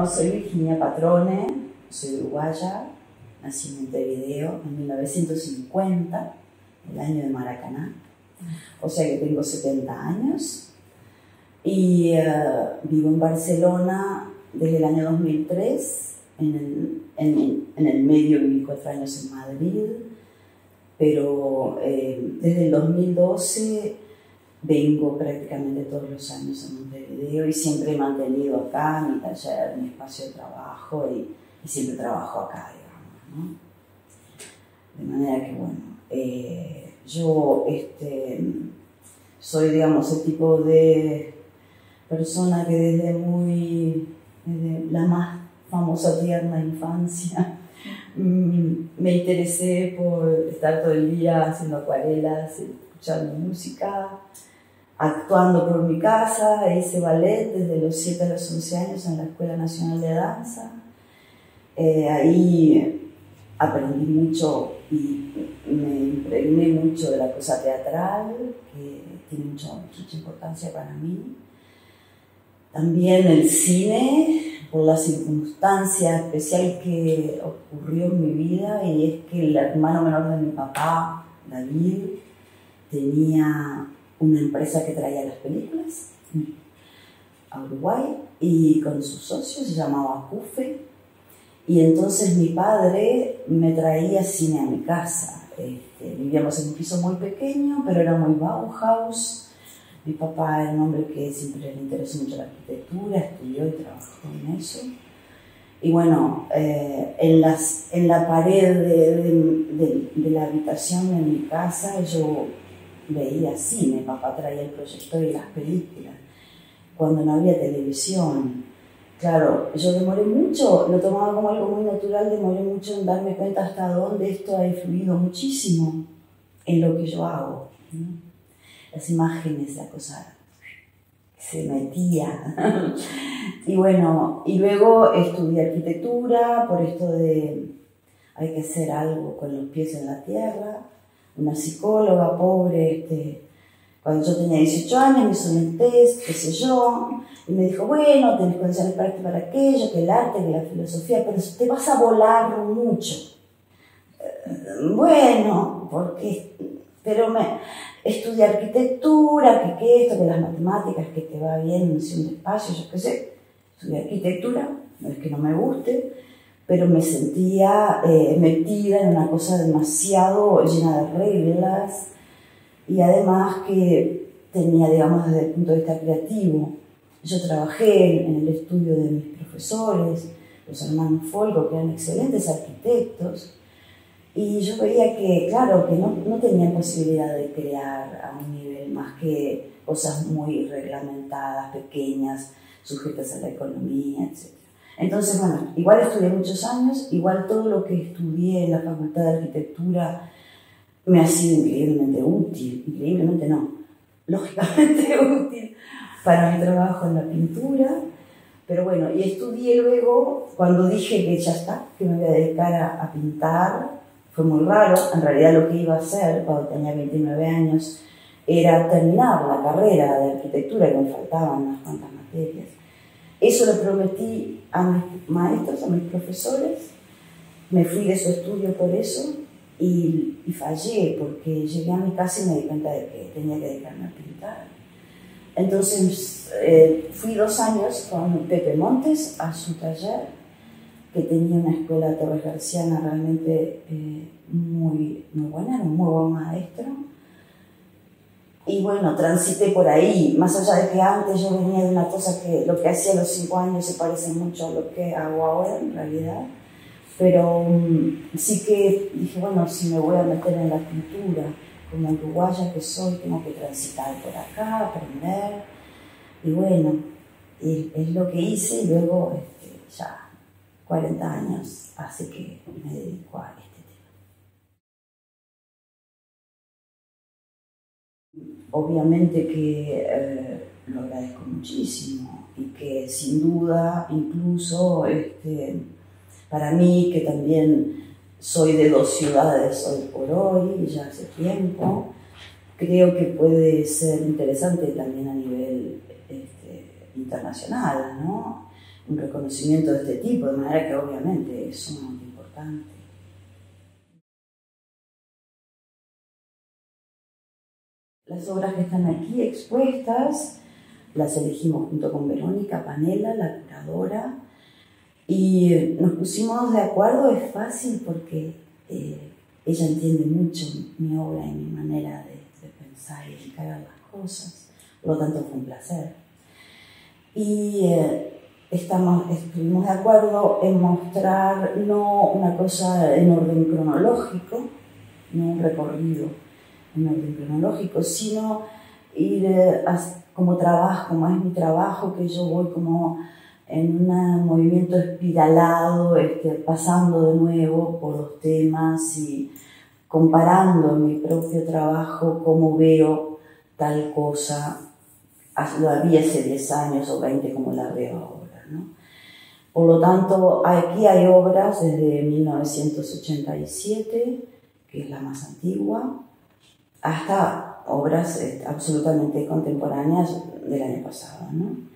Bueno, soy Virginia Patrone, soy uruguaya, nací en Montevideo en 1950, el año de Maracaná, o sea que tengo 70 años y vivo en Barcelona desde el año 2003, en el medio viví 4 años en Madrid, pero desde el 2012 vengo prácticamente todos los años a Montevideo y siempre he mantenido acá mi taller, mi espacio de trabajo y siempre trabajo acá, digamos, ¿no? De manera que, bueno, yo soy, digamos, el tipo de persona que desde la más famosa tierna infancia me interesé por estar todo el día haciendo acuarelas, escuchando música, actuando por mi casa. Hice ballet desde los 7 a los 11 años en la Escuela Nacional de Danza. Ahí aprendí mucho y me impregné mucho de la cosa teatral, que tiene mucha importancia para mí. También el cine, por la circunstancia especial que ocurrió en mi vida, y es que el hermano menor de mi papá, David, tenía una empresa que traía las películas a Uruguay y con sus socios, se llamaba CUFE, y entonces mi padre me traía cine a mi casa. Vivíamos en un piso muy pequeño, pero era muy Bauhaus. Mi papá era un hombre que siempre le interesó mucho la arquitectura, estudió y trabajó en eso. Y bueno, en la pared de la habitación de mi casa yo veía cine. Papá traía el proyector y las películas, cuando no había televisión. Claro, yo demoré mucho, lo tomaba como algo muy natural, demoré mucho en darme cuenta hasta dónde esto ha influido muchísimo en lo que yo hago, ¿no? Las imágenes, la cosa se metía. Y bueno, y luego estudié arquitectura por esto de hay que hacer algo con los pies en la tierra. Una psicóloga pobre, cuando yo tenía 18 años me hizo un test, qué sé yo, y me dijo, bueno, tenés condiciones para esto, para aquello, que el arte, que la filosofía, pero te vas a volar mucho. Bueno, pero estudié arquitectura, que esto, que las matemáticas, que te va bien en un espacio, yo qué sé. Estudié arquitectura, no es que no me guste, pero me sentía metida en una cosa demasiado llena de reglas y además que tenía, digamos, desde el punto de vista creativo. Yo trabajé en el estudio de mis profesores, los hermanos Folgo, que eran excelentes arquitectos, y yo veía que, claro, que no tenían posibilidad de crear a un nivel más que cosas muy reglamentadas, pequeñas, sujetas a la economía, etc. Entonces, bueno, igual estudié muchos años, igual todo lo que estudié en la Facultad de Arquitectura me ha sido increíblemente útil, increíblemente no, lógicamente útil para mi trabajo en la pintura. Pero bueno, y estudié luego, cuando dije que ya está, que me voy a dedicar a pintar. Fue muy raro, en realidad lo que iba a hacer cuando tenía 29 años era terminar la carrera de arquitectura, que me faltaban unas cuantas materias. Eso lo prometí a mis maestros, a mis profesores, me fui de su estudio por eso y fallé, porque llegué a mi casa y me di cuenta de que tenía que dedicarme a pintar. Entonces fui 2 años con Pepe Montes a su taller, que tenía una escuela torresgarciana realmente muy buena, era un muy buen maestro. Y bueno, transité por ahí, más allá de que antes yo venía de una cosa que lo que hacía a los 5 años se parece mucho a lo que hago ahora en realidad, pero sí que dije, bueno, si me voy a meter en la pintura, como uruguaya que soy, tengo que transitar por acá, aprender, y bueno, es lo que hice, y luego ya 40 años hace que me dedico a este tema. Obviamente que lo agradezco muchísimo y que sin duda, incluso para mí, que también soy de 2 ciudades hoy por hoy, ya hace tiempo, creo que puede ser interesante también a nivel internacional, ¿no? un reconocimiento de este tipo, de manera que obviamente es sumamente importante. Las obras que están aquí expuestas las elegimos junto con Verónica Panela, la curadora, y nos pusimos de acuerdo. Es fácil porque ella entiende mucho mi obra y mi manera de pensar y de encarar las cosas, por lo tanto fue un placer. Y estuvimos de acuerdo en mostrar no una cosa en orden cronológico, no un recorrido en orden cronológico, sino ir como trabajo, como es mi trabajo, que yo voy como en un movimiento espiralado, pasando de nuevo por los temas y comparando en mi propio trabajo cómo veo tal cosa, la vi hace 10 años o 20 como la veo ahora, ¿no? Por lo tanto, aquí hay obras desde 1987, que es la más antigua, hasta obras absolutamente contemporáneas del año pasado, ¿no?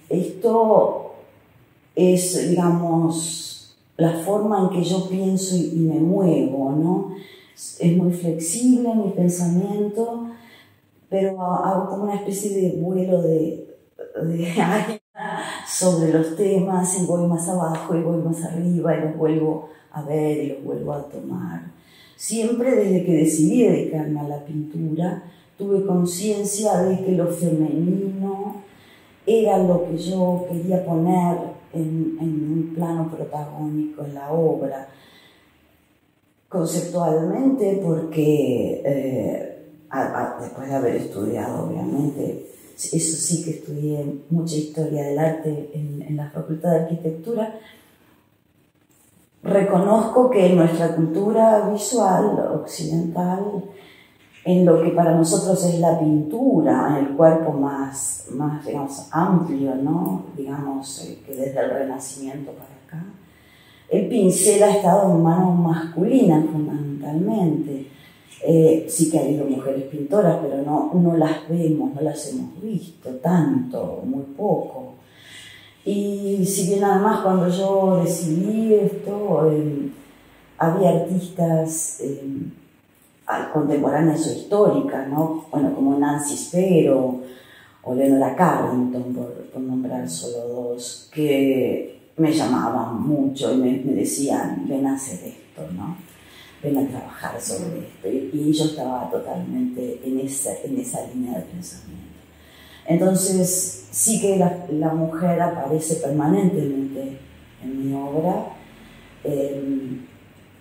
Esto es, digamos, la forma en que yo pienso y me muevo, ¿no? Es muy flexible mi pensamiento, pero hago como una especie de vuelo de aire sobre los temas y voy más abajo y voy más arriba y los vuelvo a ver y los vuelvo a tomar. Siempre desde que decidí dedicarme a la pintura, tuve conciencia de que lo femenino era lo que yo quería poner en un plano protagónico en la obra. Conceptualmente, porque después de haber estudiado, obviamente, eso sí que estudié mucha historia del arte en la Facultad de Arquitectura, reconozco que en nuestra cultura visual occidental, en lo que para nosotros es la pintura, en el cuerpo más digamos, amplio, ¿no? Digamos, que desde el Renacimiento para acá, el pincel ha estado en manos masculinas fundamentalmente. Sí que ha habido mujeres pintoras, pero no las vemos, no las hemos visto tanto, muy poco. Y si bien además cuando yo decidí esto, había artistas contemporáneas o históricas, ¿no? Bueno, como Nancy Spero o Leonora Carrington, por nombrar solo dos, que me llamaban mucho y me decían, ven a hacer esto, ¿no? Ven a trabajar sobre esto. Y yo estaba totalmente en esa línea de pensamiento. Entonces, sí que la mujer aparece permanentemente en mi obra,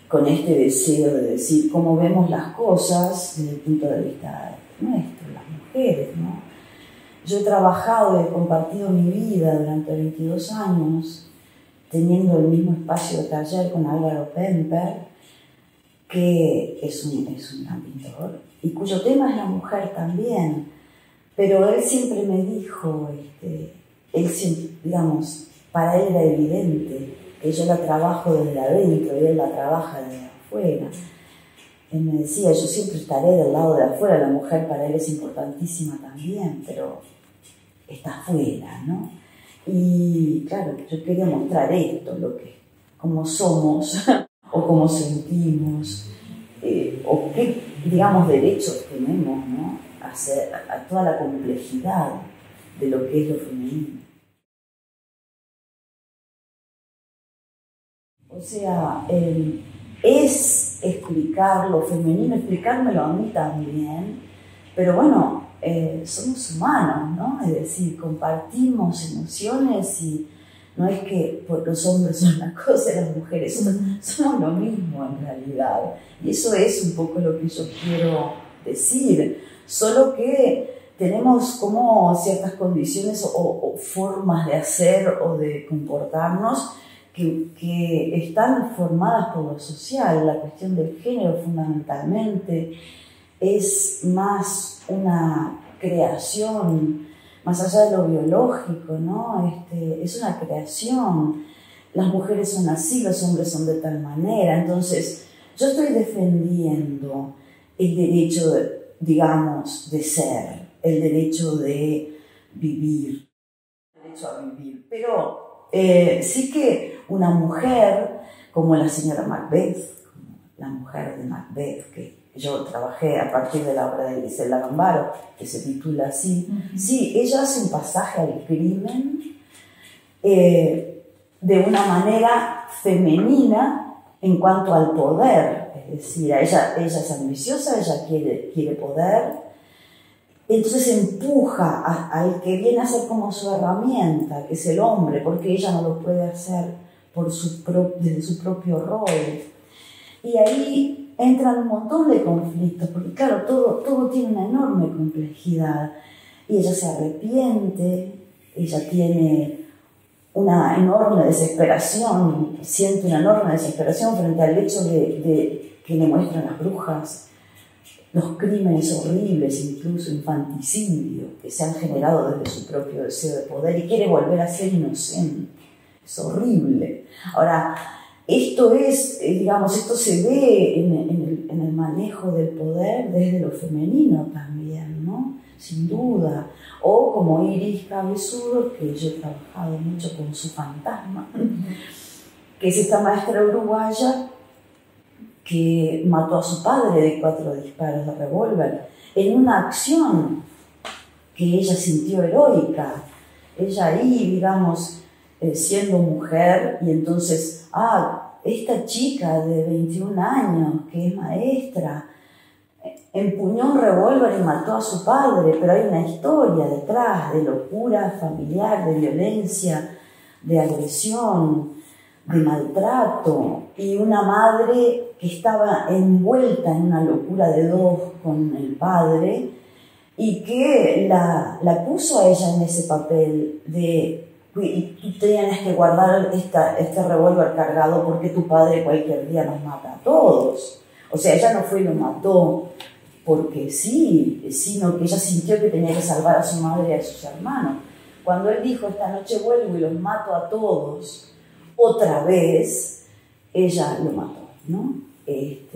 con este deseo de decir cómo vemos las cosas desde el punto de vista nuestro, las mujeres, ¿no? Yo he trabajado y he compartido mi vida durante 22 años, teniendo el mismo espacio de taller con Álvaro Pemper, que es un gran pintor, y cuyo tema es la mujer también. Pero él siempre me dijo, digamos, para él era evidente que yo la trabajo desde adentro y él la trabaja desde afuera. Él me decía, yo siempre estaré del lado de afuera, la mujer para él es importantísima también, pero está afuera, ¿no? Y claro, yo quería mostrar esto, cómo somos o cómo sentimos, o qué, digamos, derechos tenemos, ¿no? A toda la complejidad de lo que es lo femenino. O sea, es explicar lo femenino, explicármelo a mí también, pero bueno, somos humanos, ¿no? Es decir, compartimos emociones y no es que los hombres son una cosa y las mujeres somos lo mismo en realidad. Y eso es un poco lo que yo quiero decir, solo que tenemos como ciertas condiciones o formas de hacer o de comportarnos que están formadas por lo social. La cuestión del género fundamentalmente es más una creación, más allá de lo biológico, ¿no? Es una creación. Las mujeres son así, los hombres son de tal manera. Entonces, yo estoy defendiendo el derecho, digamos, de ser, el derecho de vivir, el derecho a vivir. Pero sí que una mujer como la señora Macbeth, la mujer de Macbeth, que yo trabajé a partir de la obra de Gisela Gambaro, que se titula así, sí, ella hace un pasaje al crimen de una manera femenina en cuanto al poder. Es decir, ella es ambiciosa, ella quiere poder, entonces empuja al que viene a ser como su herramienta, que es el hombre, porque ella no lo puede hacer desde su propio rol. Y ahí entran un montón de conflictos, porque claro, todo tiene una enorme complejidad. Y ella se arrepiente, ella tiene una enorme desesperación, siente una enorme desesperación frente al hecho de que le muestran las brujas los crímenes horribles, incluso infanticidio, que se han generado desde su propio deseo de poder, y quiere volver a ser inocente. Es horrible. Ahora, esto se ve en el manejo del poder desde lo femenino también, ¿no? Sin duda. O como Iris Cabezudo, que yo he trabajado mucho con su fantasma, que es esta maestra uruguaya que mató a su padre de 4 disparos de revólver en una acción que ella sintió heroica. Ella ahí, digamos, siendo mujer, y entonces, esta chica de 21 años, que es maestra, empuñó un revólver y mató a su padre, pero hay una historia detrás de locura familiar, de violencia, de agresión, de maltrato, y una madre que estaba envuelta en una locura de 2 con el padre, y que la puso a ella en ese papel de: y tú tienes que guardar este revólver cargado porque tu padre cualquier día nos mata a todos. O sea, ella no fue y lo mató porque sí, sino que ella sintió que tenía que salvar a su madre y a sus hermanos. Cuando él dijo: esta noche vuelvo y los mato a todos, otra vez, ella lo mató, ¿no? Y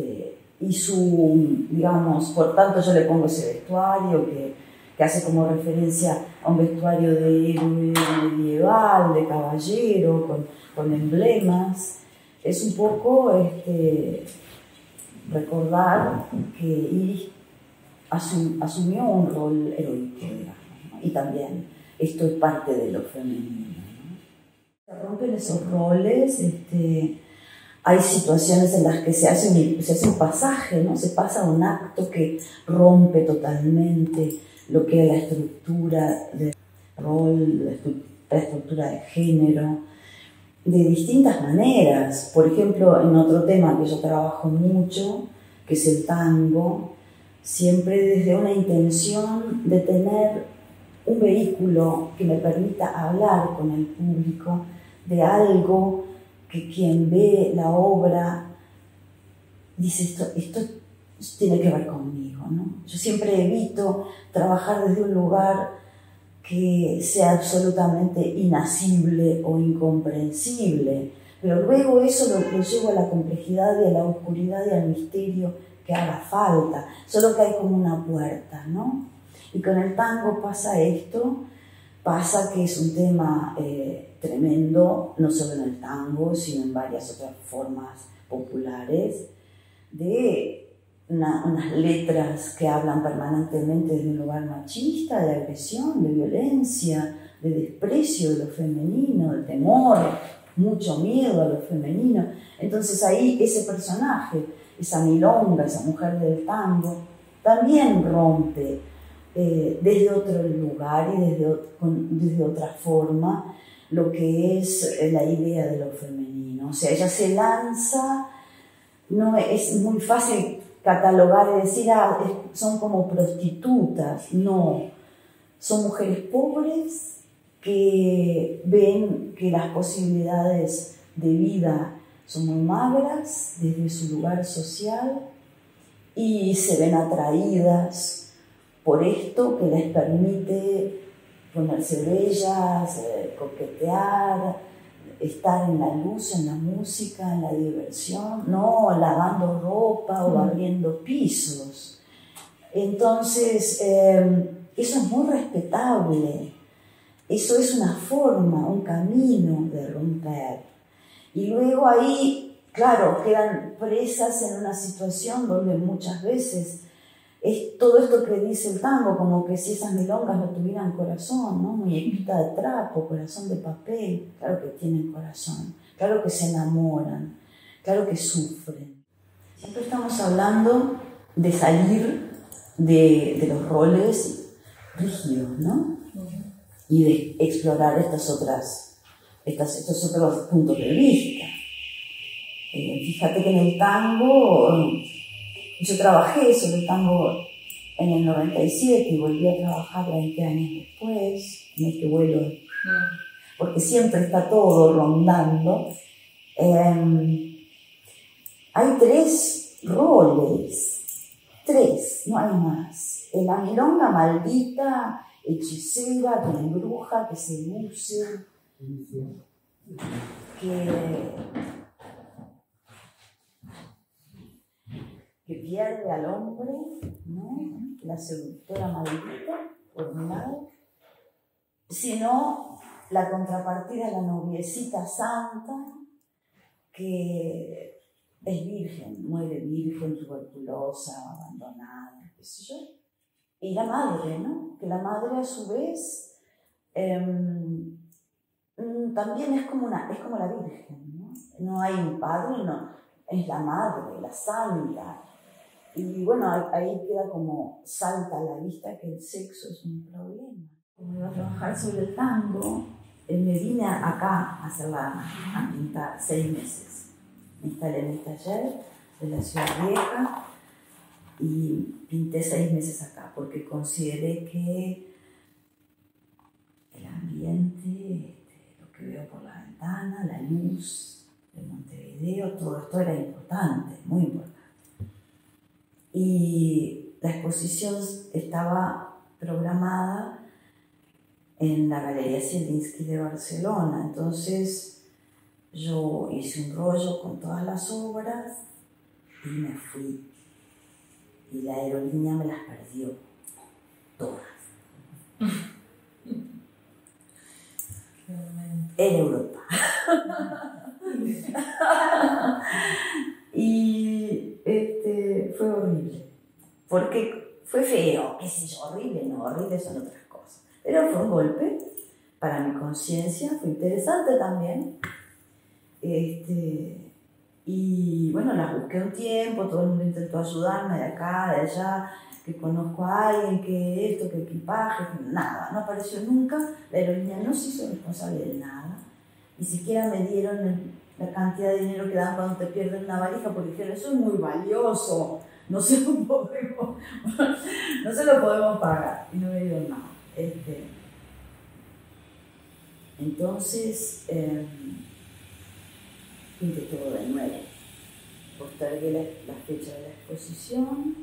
digamos, por tanto yo le pongo ese vestuario que hace como referencia a un vestuario de héroe medieval, de caballero, con emblemas. Es un poco recordar que Iris asumió un rol heroico, digamos, ¿no? Y también esto es parte de lo femenino, ¿no? Se rompen esos roles. Hay situaciones en las que se hace un pasaje, ¿no? Se pasa a un acto que rompe totalmente lo que es la estructura de rol, la estructura de género, de distintas maneras. Por ejemplo, en otro tema que yo trabajo mucho, que es el tango, siempre desde una intención de tener un vehículo que me permita hablar con el público de algo que quien ve la obra dice: esto tiene que ver conmigo, ¿no? Yo siempre evito trabajar desde un lugar que sea absolutamente inasible o incomprensible, pero luego eso lo llevo a la complejidad y a la oscuridad y al misterio que haga falta, solo que hay como una puerta, ¿no? Y con el tango pasa esto. Pasa que es un tema tremendo, no solo en el tango, sino en varias otras formas populares, de unas letras que hablan permanentemente de un lugar machista, de agresión, de violencia, de desprecio de lo femenino, de temor, mucho miedo a lo femenino. Entonces ahí ese personaje, esa milonga, esa mujer del tango, también rompe desde otro lugar y desde otra forma lo que es la idea de lo femenino. O sea, ella se lanza, no es muy fácil catalogar y decir: son como prostitutas. No, son mujeres pobres que ven que las posibilidades de vida son muy magras desde su lugar social y se ven atraídas por esto que les permite ponerse bellas, coquetear, estar en la luz, en la música, en la diversión, no lavando ropa o barriendo pisos. Entonces, eso es muy respetable. eso es una forma, un camino de romper. Y luego ahí, claro, quedan presas en una situación donde muchas veces es todo esto que dice el tango, como que si esas milongas no tuvieran corazón, ¿no? Muñequita de trapo, corazón de papel, claro que tienen corazón, claro que se enamoran, claro que sufren. Siempre estamos hablando de salir de los roles rígidos, ¿no? Y de explorar estos otros puntos de vista. Fíjate que en el tango, yo trabajé sobre el tango en el 97 y volví a trabajar 20 años después, en este vuelo, porque siempre está todo rondando. Hay 3 roles, 3, no hay más. En la milonga maldita, hechicera, que embruja, que seduce, que pierde al hombre, ¿no? La seductora maldita, por un lado, sino la contrapartida es la noviecita santa, que es virgen, muere virgen, tuberculosa, abandonada, qué sé yo. Y la madre, ¿no? Que la madre a su vez también es como la virgen, ¿no? No hay un padre, no, es la madre, la santa. Y bueno, ahí queda como salta a la vista que el sexo es un problema. Como iba a trabajar sobre el tango, me vine acá a pintar 6 meses. Me instalé en el taller de la Ciudad Vieja y pinté 6 meses acá porque consideré que el ambiente, lo que veo por la ventana, la luz de Montevideo, todo esto era importante, muy importante. Y la exposición estaba programada en la Galería Zielinski de Barcelona, entonces yo hice un rollo con todas las obras y me fui. Y la aerolínea me las perdió, todas. En Europa. Y fue horrible, porque fue feo, qué sé yo, horrible, no, horrible son otras cosas. Pero fue un golpe para mi conciencia, fue interesante también. Y bueno, las busqué un tiempo, todo el mundo intentó ayudarme de acá, de allá, que conozco a alguien, que esto, que equipaje, nada, no apareció nunca. La aerolínea no se hizo responsable de nada, ni siquiera me dieron la cantidad de dinero que dan cuando te pierden una valija, porque dijeron, eso es muy valioso, no se lo podemos pagar, y no me dieron nada. Entonces, pinté todo de nuevo, postergué la fecha de la exposición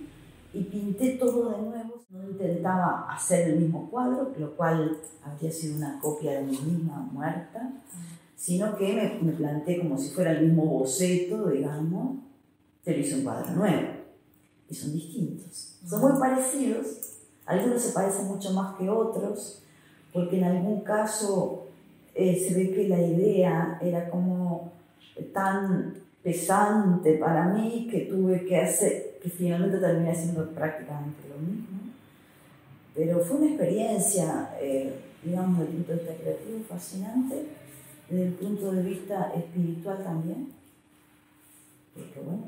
y pinté todo de nuevo. No intentaba hacer el mismo cuadro, lo cual habría sido una copia de mí misma muerta, sino que me planteé como si fuera el mismo boceto, digamos, pero hice un cuadro nuevo. Y son distintos. Son muy parecidos, algunos se parecen mucho más que otros, porque en algún caso se ve que la idea era como tan pesante para mí que tuve que hacer, que finalmente terminé haciendo prácticamente lo mismo. Pero fue una experiencia, digamos, desde el punto de vista creativo fascinante, desde el punto de vista espiritual también, porque bueno,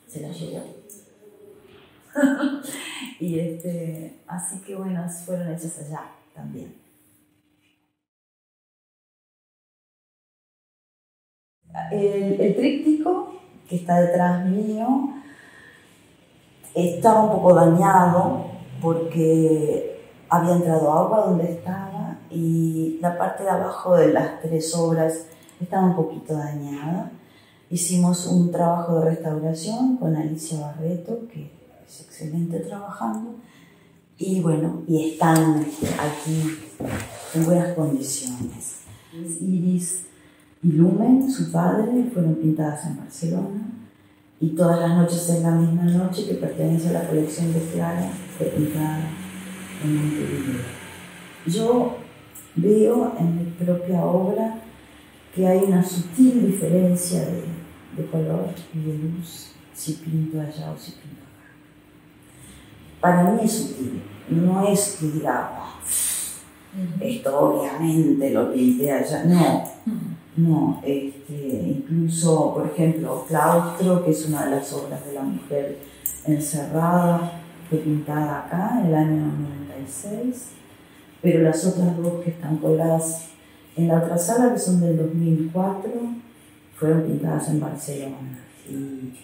se la llevó. Y así que bueno, fueron hechas allá también. El tríptico que está detrás mío estaba un poco dañado porque había entrado agua donde estaba y la parte de abajo de las 3 obras estaba un poquito dañada. Hicimos un trabajo de restauración con Alicia Barreto, que es excelente trabajando, y bueno, y están aquí en buenas condiciones. Iris y Lumen, su padre, fueron pintadas en Barcelona, y Todas las noches es la misma noche, que pertenece a la colección de Clara, fue pintada en Montevideo. Yo veo en mi propia obra que hay una sutil diferencia de color y de luz si pinto allá o si pinto acá. Para mí es sutil, no es que diga, esto obviamente lo pinté allá, no, incluso, por ejemplo, Claustro, que es una de las obras de la mujer encerrada, fue pintada acá en el año 96, pero las otras dos que están colgadas en la otra sala, que son del 2004, fueron pintadas en Barcelona. Y en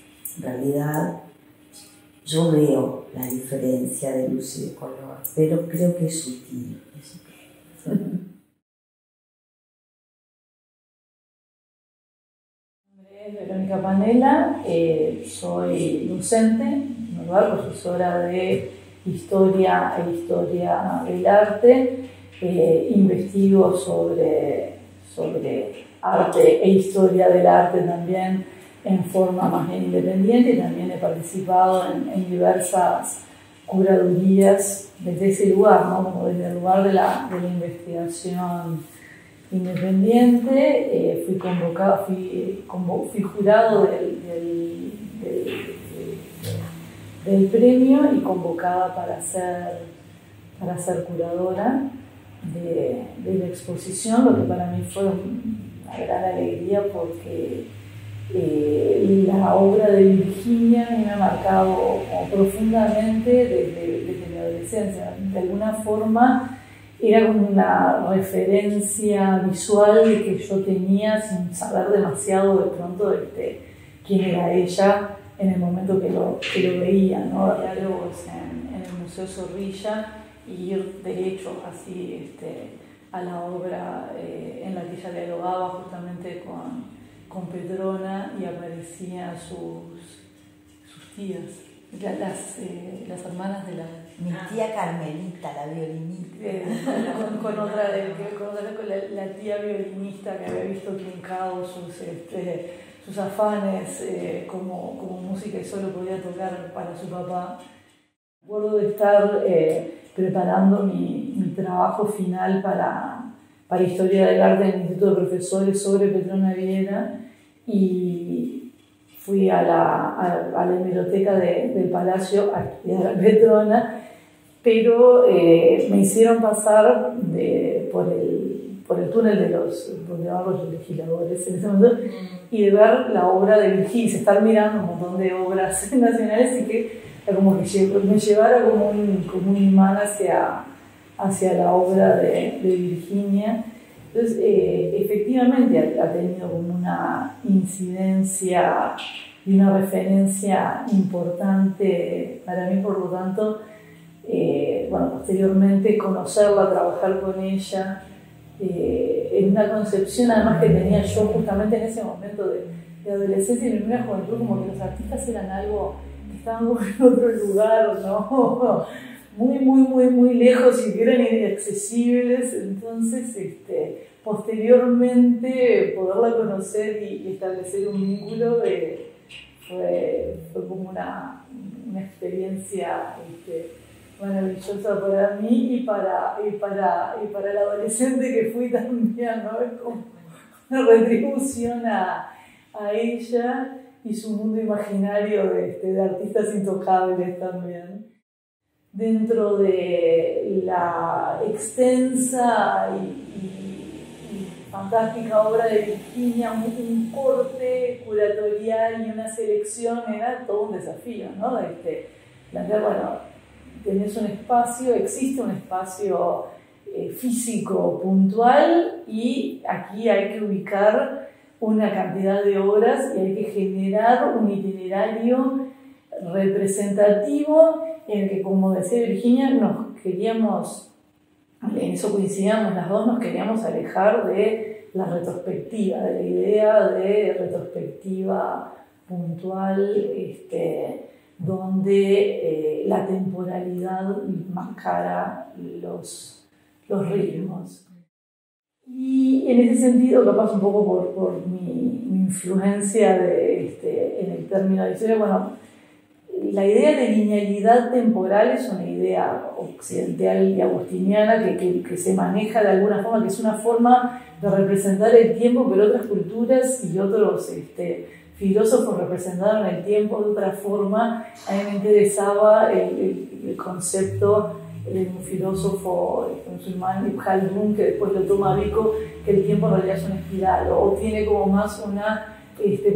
realidad yo veo la diferencia de luz y de color, pero creo que es sutil. Verónica Panela, soy docente, profesora de historia e historia del arte, investigo sobre arte e historia del arte también en forma más bien independiente, y también he participado en diversas curadurías desde ese lugar, ¿no? Como desde el lugar de la investigación independiente. Fui jurado del premio y convocada para ser curadora de la exposición, lo que para mí fue una gran alegría porque la obra de Virginia me ha marcado profundamente desde mi adolescencia. De alguna forma era como una referencia visual que yo tenía sin saber demasiado de pronto quién era ella en el momento que lo veía, ¿no? Diálogos en el Museo Zorrilla, y ir derecho así a la obra en la que ella dialogaba justamente con Petrona, y aparecían sus tías, las hermanas de mi tía Carmelita, la violinista. con la tía violinista que había visto truncados sus afanes como música y solo podía tocar para su papá. Recuerdo de estar preparando mi trabajo final para Historia del Arte en el Instituto de Profesores sobre Petrona Viera, y fui a la biblioteca del Palacio a estudiar a Petrona, pero me hicieron pasar por el túnel de donde van los legisladores en ese momento, y de ver la obra de Virginia, estar mirando un montón de obras nacionales, y que como que me llevara como un imán hacia la obra de Virginia. Entonces, efectivamente ha tenido como una incidencia y una referencia importante para mí, por lo tanto, posteriormente conocerla, trabajar con ella, en una concepción además que tenía yo justamente en ese momento de adolescencia y de primera juventud, como que los artistas eran algo que estaban en otro lugar, ¿no? Muy, muy, muy, muy lejos y que eran inaccesibles. Entonces, posteriormente, poderla conocer y establecer un vínculo fue como una experiencia maravillosa para mí y para el adolescente que fui también, ¿no? Es como una retribución a ella y su mundo imaginario de artistas intocables también. Dentro de la extensa y fantástica obra de Virginia, un corte curatorial y una selección era todo un desafío, ¿no? Tenés un espacio, existe un espacio físico puntual, y aquí hay que ubicar una cantidad de obras y hay que generar un itinerario representativo en el que, como decía Virginia, en eso coincidíamos las dos, nos queríamos alejar de la retrospectiva, de la idea de retrospectiva puntual, donde la temporalidad marcara los ritmos. Y en ese sentido, capaz un poco por mi influencia en el término de historia, la idea de linealidad temporal es una idea occidental y agustiniana que se maneja de alguna forma, que es una forma de representar el tiempo, pero otras culturas y otros filósofos representaron el tiempo de otra forma. A mí me interesaba el concepto de un filósofo musulmán, Ibn Khaldun, que después lo toma Vico, que el tiempo en realidad es una espiral, o tiene como más una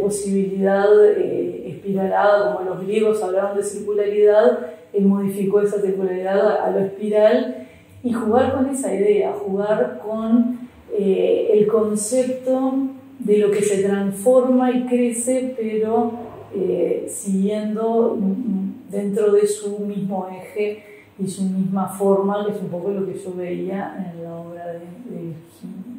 posibilidad espiralada, como los griegos hablaban de circularidad, él modificó esa circularidad a lo espiral, y jugar con esa idea, jugar con el concepto de lo que se transforma y crece, pero siguiendo dentro de su mismo eje y su misma forma, que es un poco lo que yo veía en la obra de Virginia.